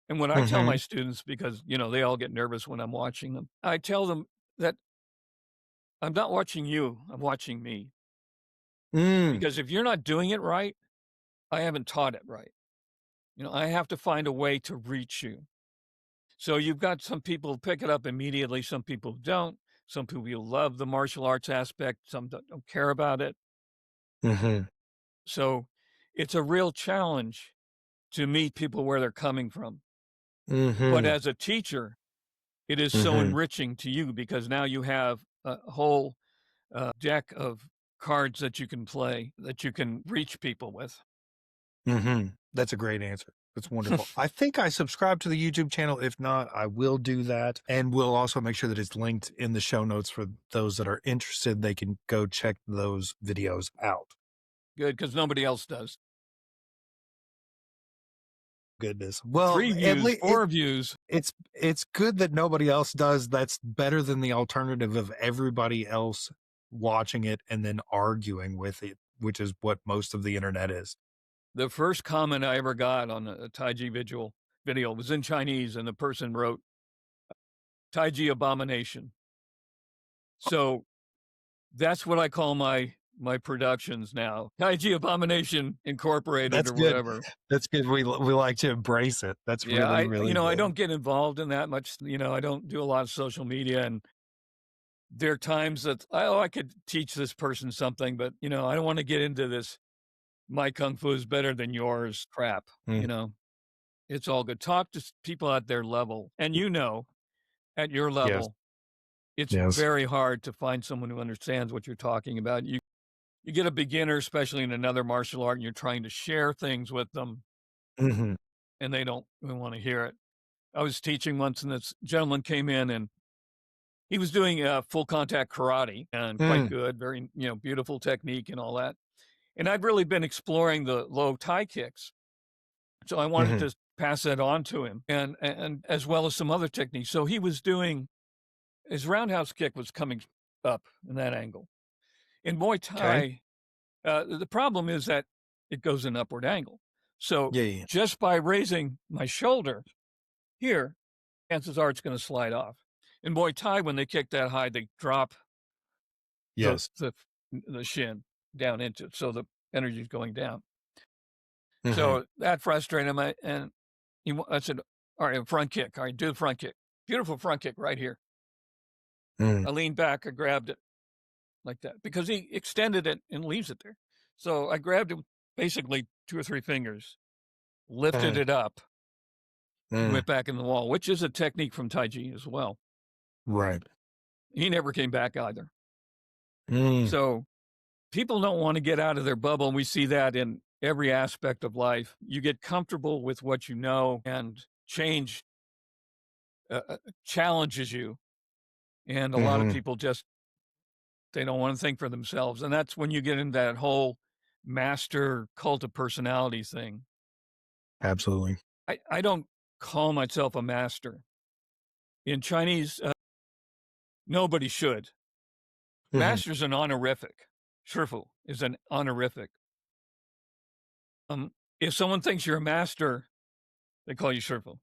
C: And when I tell my
B: Mhm.
C: students, because, they all get nervous when I'm watching them, I tell them that I'm not watching you, I'm watching me.
B: Mm.
C: Because if you're not doing it right, I haven't taught it right. I have to find a way to reach you. So you've got some people who pick it up immediately, some people who don't, some people who love the martial arts aspect, some don't care about it.
B: Mhm.
C: So it's a real challenge to meet people where they're coming from. But
B: Mhm.
C: as a teacher, it is so
B: Mhm.
C: enriching to you because now you have a whole deck of cards that you can play, that you can reach people with.
B: Mhm. That's a great answer. That's wonderful. I think I subscribe to the YouTube channel. If not, I will do that. And we'll also make sure that it's linked in the show notes for those that are interested. They can go check those videos out.
C: Good, because nobody else does.
B: Goodness. Well,
C: 3
B: at
C: views,
B: least
C: 4 views.
B: it's good that nobody else does. That's better than the alternative of everybody else watching it and then arguing with it, which is what most of the internet is.
C: The first comment I ever got on a Taiji video was in Chinese, and the person wrote, Taiji abomination. So that's what I call my productions now. Taiji Abomination Incorporated.
B: That's
C: or
B: good.
C: whatever.
B: That's good. We like to embrace it. That's really good.
C: I don't get involved in that much. I don't do a lot of social media, and there are times that I could teach this person something, but I don't want to get into this. My kung fu is better than yours crap. It's all good. Talk to people at their level, and at your level, it's very hard to find someone who understands what you're talking about. You get a beginner, especially in another martial art, and you're trying to share things with them, and they don't want to hear it. I was teaching once, and this gentleman came in, and he was doing full contact karate, and quite good, very beautiful technique and all that. And I'd really been exploring the low Thai kicks, so I wanted to pass that on to him, and as well as some other techniques. So he was doing his roundhouse kick was coming up in that angle. In Muay Thai, the problem is that it goes in upward angle. So just by raising my shoulder here, chances are it's going to slide off. In Muay Thai, when they kick that high, they drop the shin down into it, so the energy is going down. So that frustrated him, and I said, all right, front kick. All right, do the front kick. Beautiful front kick right here. I leaned back, I grabbed it like that, because he extended it and leaves it there. So I grabbed it basically 2 or 3 fingers, lifted it up, and went back in the wall, which is a technique from Taiji as well.
B: Right.
C: He never came back either. So people don't want to get out of their bubble, and we see that in every aspect of life. You get comfortable with what you know, and change challenges you. And a lot of people they don't want to think for themselves. And that's when you get into that whole master cult of personality thing.
B: Absolutely.
C: I don't call myself a master. In Chinese, nobody should. Master's an honorific. Shifu is an honorific. If someone thinks you're a master, they call you Shifu.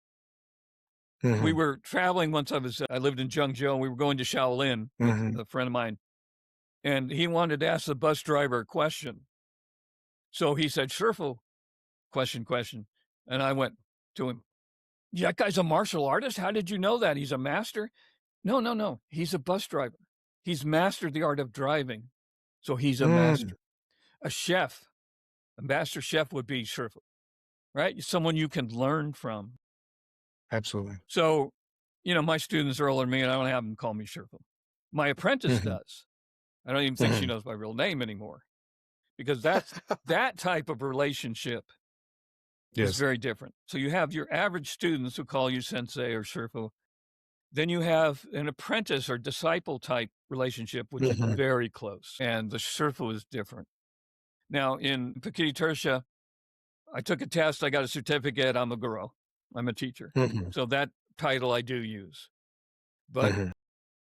C: We were traveling once. I lived in Zhengzhou, and we were going to Shaolin with a friend of mine, and he wanted to ask the bus driver a question. So he said, Shifu, question. And I went to him, that guy's a martial artist? How did you know that? He's a master? No. He's a bus driver. He's mastered the art of driving. So he's a master. A master chef would be Shifu, right? Someone you can learn from.
B: Absolutely.
C: So, my students are older than me, and I don't have them call me Shifu. My apprentice does. I don't even think she knows my real name anymore, because that type of relationship is very different. So you have your average students who call you sensei or Shifu. Then you have an apprentice or disciple type relationship, which is very close. And the Shifu is different. Now, in Pekiti Tarsia, I took a test. I got a certificate. I'm a guru. I'm a teacher. So that title I do use. But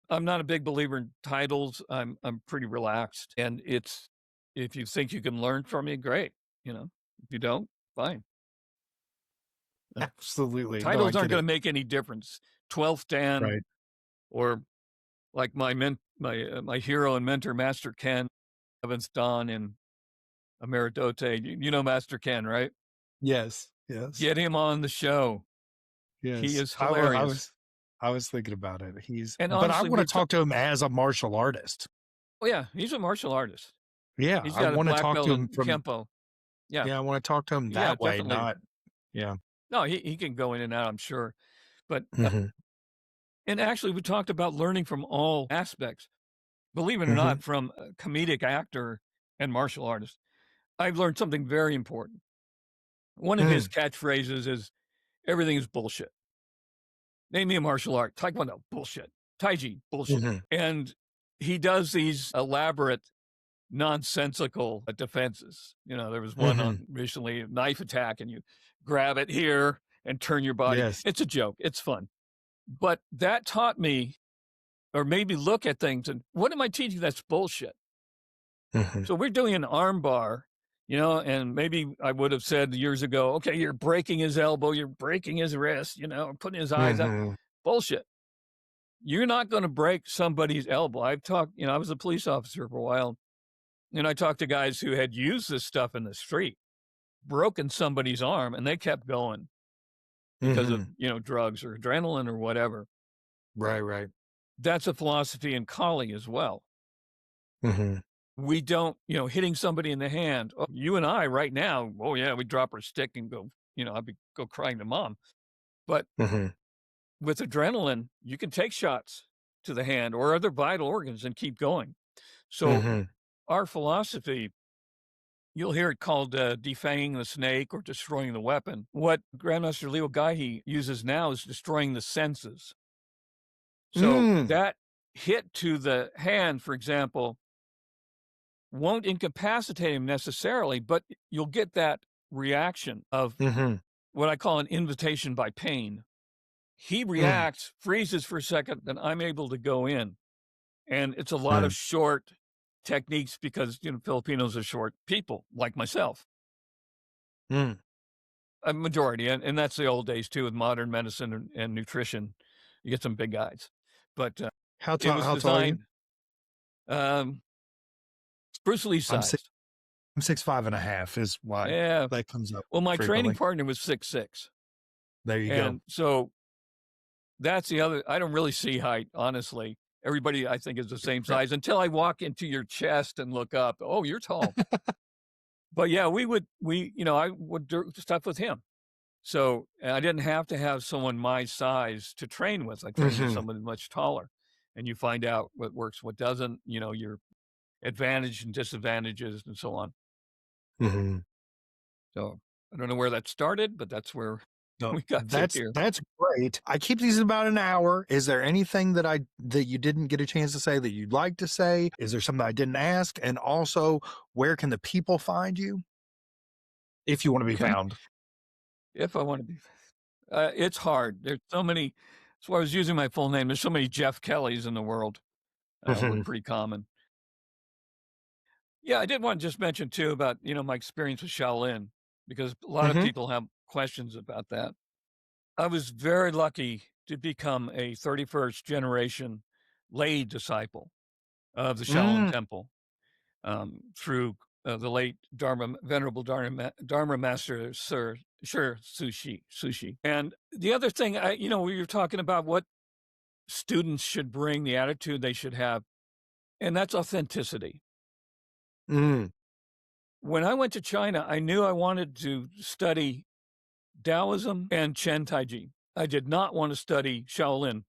C: I'm not a big believer in titles. I'm pretty relaxed. And if you think you can learn from me, great. If you don't, fine.
B: Absolutely.
C: Titles aren't going to make any difference. 12th Dan, or like my hero and mentor, Master Ken, 11th Dan in Emeridote. You know Master Ken, right?
B: Yes.
C: Get him on the show.
B: Yes.
C: He is hilarious.
B: I was thinking about it.
C: But
B: honestly, I want to talk to him as a martial artist.
C: Oh yeah, he's a martial artist.
B: Yeah,
C: he's got
B: I want to talk to him from
C: Kempo. Yeah,
B: I want to talk to him that way,
C: definitely.
B: not.
C: No, he can go in and out, I'm sure. But and actually, we talked about learning from all aspects. Believe it or not, from a comedic actor and martial artist, I've learned something very important. One of his catchphrases is, everything is bullshit. Name me a martial art. Taekwondo, bullshit. Taiji, bullshit. And he does these elaborate, nonsensical defenses. There was one on recently, a knife attack, and you grab it here and turn your body.
B: Yes.
C: It's a joke. It's fun. But that taught me, or made me look at things and, what am I teaching that's bullshit? So we're doing an arm bar, and maybe I would have said years ago, okay, you're breaking his elbow, you're breaking his wrist, putting his eyes up. Bullshit. You're not going to break somebody's elbow. I've talked, I was a police officer for a while, and I talked to guys who had used this stuff in the street, broken somebody's arm, and they kept going because of, drugs or adrenaline or whatever.
B: Right.
C: That's a philosophy in Kali as well. We don't, hitting somebody in the hand. Oh, you and I right now, oh yeah, we drop our stick and go, I'd go crying to mom. But with adrenaline, you can take shots to the hand or other vital organs and keep going. So our philosophy, you'll hear it called defanging the snake or destroying the weapon. What Grandmaster Leo Gaihi uses now is destroying the senses. So that hit to the hand, for example, won't incapacitate him necessarily, but you'll get that reaction of what I call an invitation by pain. He reacts, freezes for a second, then I'm able to go in. And it's a lot of short techniques because, Filipinos are short people like myself. A majority. And that's the old days too, with modern medicine and nutrition. You get some big guys. But
B: how
C: it was
B: tall are you?
C: designed, Bruce Lee size.
B: I'm 6'5.5" is why that comes up.
C: Well, my
B: frequently.
C: training partner was 6'6".
B: There you go.
C: So that's the other. I don't really see height, honestly. Everybody, I think, is the same size until I walk into your chest and look up. Oh, you're tall. But yeah, I would do stuff with him. So I didn't have to have someone my size to train with. I trained with someone much taller, and you find out what works, what doesn't. Your advantage and disadvantages and so on. So I don't know where that started, but that's where we got to here.
B: That's great. I keep these about an hour. Is there anything that you didn't get a chance to say that you'd like to say? Is there something I didn't ask? And also, where can the people find you if you want to be found?
C: If I want to be, it's hard. There's so many. That's why I was using my full name. There's so many Jeff Kellys in the world. We're pretty common. Yeah, I did want to just mention too about, my experience with Shaolin, because a lot of people have questions about that. I was very lucky to become a 31st generation lay disciple of the Shaolin Temple through the late Venerable Dharma Master Sir Sushi. And the other thing, we were talking about what students should bring, the attitude they should have, and that's authenticity. When I went to China, I knew I wanted to study Taoism and Chen-style Taiji. I did not want to study Shaolin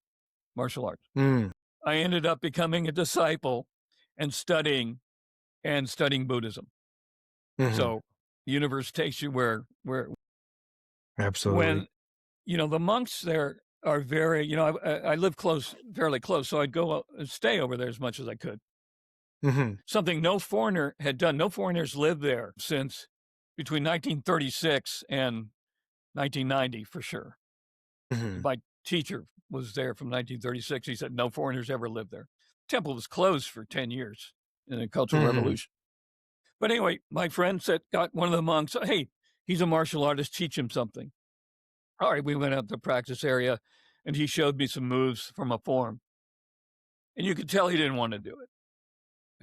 C: martial arts. I ended up becoming a disciple and studying Buddhism. So the universe takes you where
B: absolutely.
C: When, the monks there are very, I live fairly close, so I'd go and stay over there as much as I could. Something no foreigner had done. No foreigners lived there since between 1936 and 1990 for sure. My teacher was there from 1936. He said no foreigners ever lived there. Temple was closed for 10 years in the Cultural Revolution. But anyway, my friend got one of the monks, hey, he's a martial artist, teach him something. All right, we went out to the practice area, and he showed me some moves from a form. And you could tell he didn't want to do it.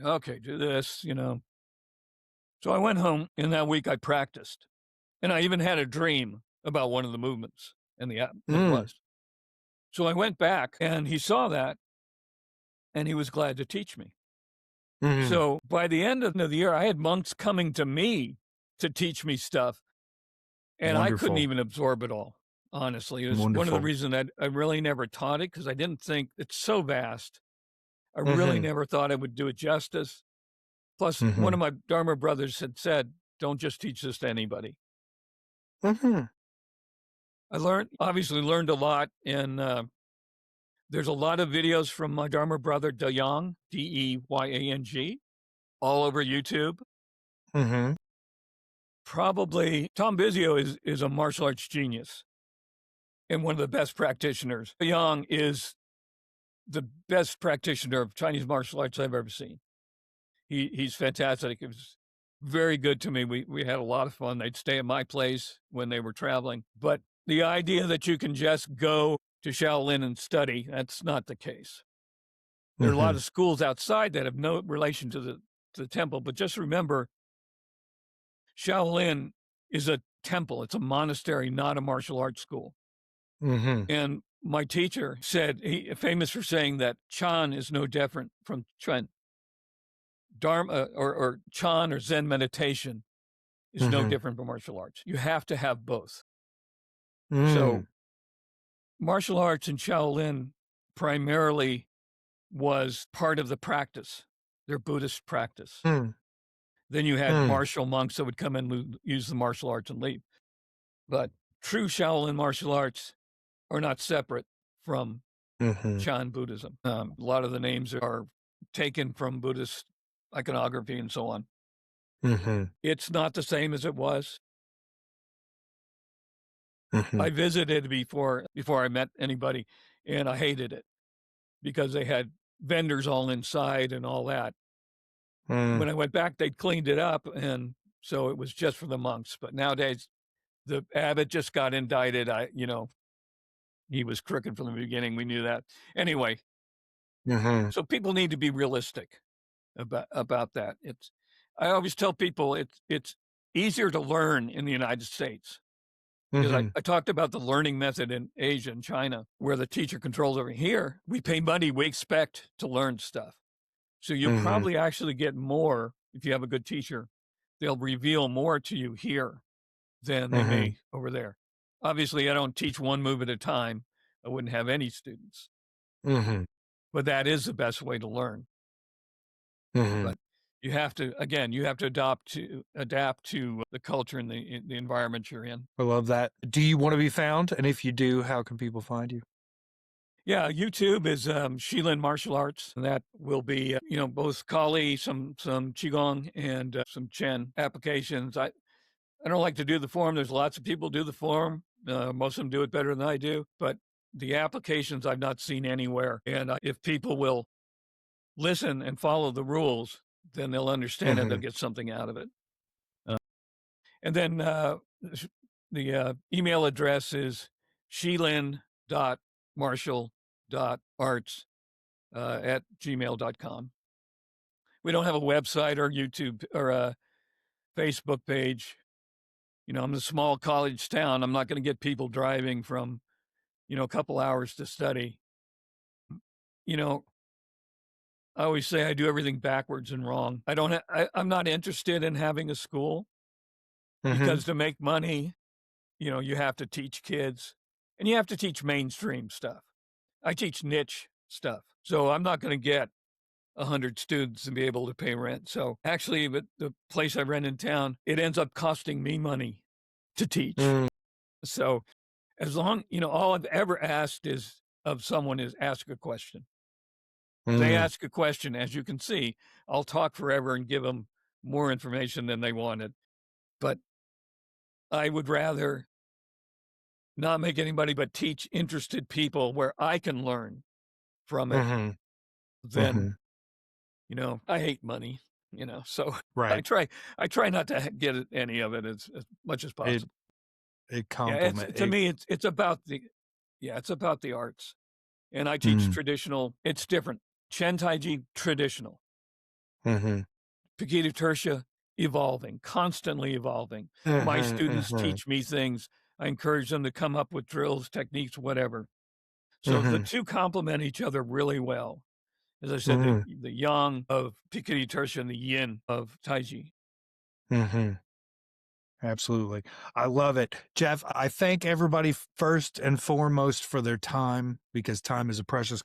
C: Okay, do this, So I went home, and that week I practiced. And I even had a dream about one of the movements and it was. So I went back, and he saw that, and he was glad to teach me. So by the end of the year, I had monks coming to me to teach me stuff, and I couldn't even absorb it all, honestly. It was one of the reasons that I really never taught it, because I didn't think it's so vast. I really never thought I would do it justice. Plus, one of my Dharma brothers had said, don't just teach this to anybody.
B: Mm-hmm.
C: I obviously learned a lot, and there's a lot of videos from my Dharma brother, Deyang, Deyang, all over YouTube.
B: Mm-hmm.
C: Probably Tom Bizio is a martial arts genius and one of the best practitioners. Deyang is the best practitioner of Chinese martial arts I've ever seen. He's fantastic. It was very good to me. We had a lot of fun. They'd stay at my place when they were traveling. But the idea that you can just go to Shaolin and study, that's not the case. There are a lot of schools outside that have no relation to the temple, but just remember, Shaolin is a temple. It's a monastery, not a martial arts school.
B: Mm-hmm.
C: And my teacher said, famous for saying that Chan is no different from Chen. Dharma or Chan or Zen meditation is no different from martial arts. You have to have both. So martial arts in Shaolin primarily was part of the practice, their Buddhist practice. Then you had martial monks that would come and use the martial arts and leave. But true Shaolin martial arts are not separate from Chan Buddhism. A lot of the names are taken from Buddhist iconography and so on. It's not the same as it was. I visited before I met anybody, and I hated it because they had vendors all inside and all that. When I went back, they'd cleaned it up, and so it was just for the monks. But nowadays, the abbot just got indicted. He was crooked from the beginning. We knew that. Anyway, so people need to be realistic about that. I always tell people it's easier to learn in the United States. Because I talked about the learning method in Asia and China, where the teacher controls over here. We pay money, we expect to learn stuff. So you'll probably actually get more if you have a good teacher. They'll reveal more to you here than they may over there. Obviously, I don't teach one move at a time. I wouldn't have any students. But that is the best way to learn. But you have to adapt to the culture and the environment you're in.
B: I love that. Do you want to be found? And if you do, how can people find you?
C: Yeah, YouTube is Shilin Martial Arts. And that will be, both Kali, some Qigong, and some Chen applications. I don't like to do the form. There's lots of people do the form. Most of them do it better than I do. But the applications I've not seen anywhere. And if people will listen and follow the rules, then they'll understand it. They'll get something out of it. And then the email address is shilin.martial.arts@gmail.com. We don't have a website or YouTube or a Facebook page. I'm in a small college town. I'm not going to get people driving from, a couple hours to study. I always say I do everything backwards and wrong. I'm not interested in having a school because to make money, you have to teach kids and you have to teach mainstream stuff. I teach niche stuff. So I'm not going to get 100 students and be able to pay rent. So actually, but the place I rent in town, it ends up costing me money to teach. So as long, all I've ever asked of someone is ask a question. If they ask a question, as you can see, I'll talk forever and give them more information than they wanted. But I would rather not make anybody but teach interested people where I can learn from it than, I hate money, so
B: Right.
C: I try not to get any of it as much as possible.
B: It complements.
C: To me, it's about the arts. And I teach traditional. It's different. Chen Taiji, traditional. Pekiti Tarsia, evolving, constantly evolving. My students teach me things. I encourage them to come up with drills, techniques, whatever. So the two complement each other really well. As I said, the yang of Pekiti Tarsia and the yin of Taiji.
B: Absolutely. I love it. Jeff, I thank everybody first and foremost for their time because time is a precious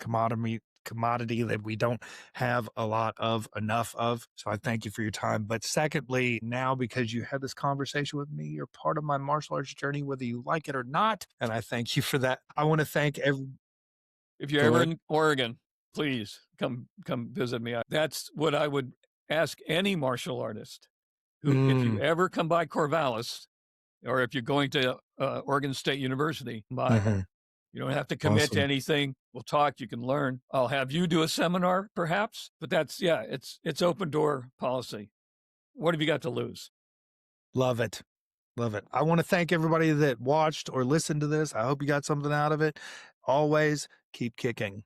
B: commodity that we don't have a lot of enough of. So I thank you for your time. But secondly, now because you had this conversation with me, you're part of my martial arts journey, whether you like it or not. And I thank you for that. I want to thank
C: If you're
B: Go
C: ever
B: ahead.
C: in Oregon, please come visit me. That's what I would ask any martial artist. Who, if you ever come by Corvallis, or if you're going to Oregon State University, by. You don't have to commit to
B: Awesome.
C: anything. We'll talk. You can learn. I'll have you do a seminar, perhaps. But that's, yeah, it's open door policy. What have you got to lose?
B: Love it. Love it. I want to thank everybody that watched or listened to this. I hope you got something out of it. Always keep kicking.